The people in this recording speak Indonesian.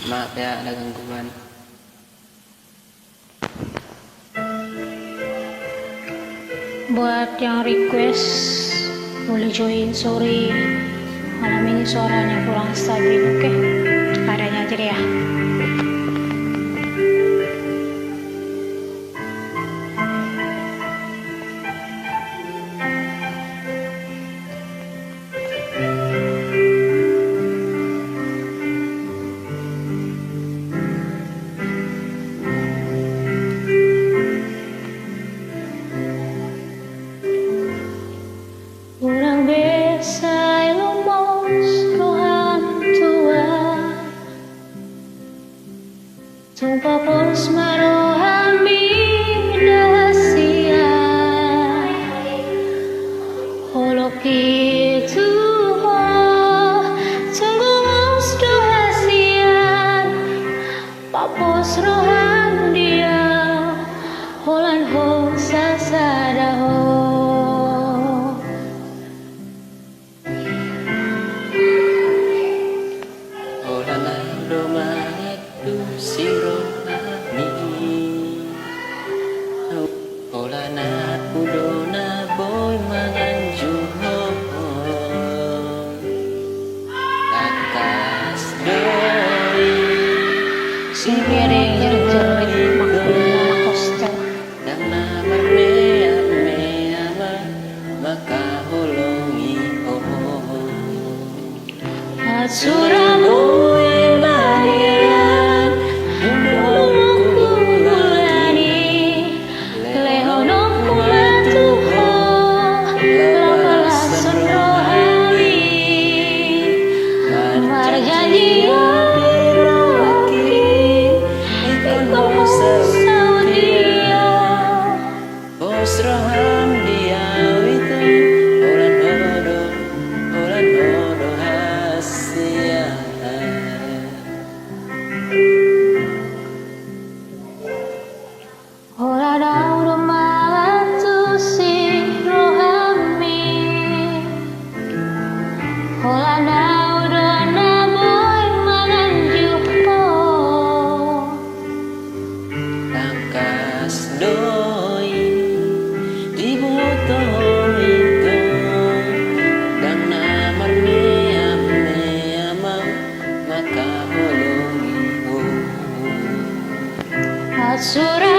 Maaf ya ada gangguan. Buat yang request boleh join. Sorry malam ini suaranya kurang stabil. Oke, adanya aja deh ya. Orang besar lumos rohan tua Tumpa pos marohan minasia Holok itu tunggu mos dohasian Papos rohan dia Holan ho sasadaho Olana udona boy manganjuho Kakas doi si piring jerit-jerit makna kostel Dana marmea meama maka holongi ho Atsuramu emarian Mungkulani Lehono kumatuho Lapalasan rohani Marjanji rohaki Ikamu saudia Bos roham dia itu Orang bodoh hasia Ola dauro malatu si rohami Ola dauro naboy mananjuho Tangkas doi dibuto itu dan namar meama maka holongi Atsura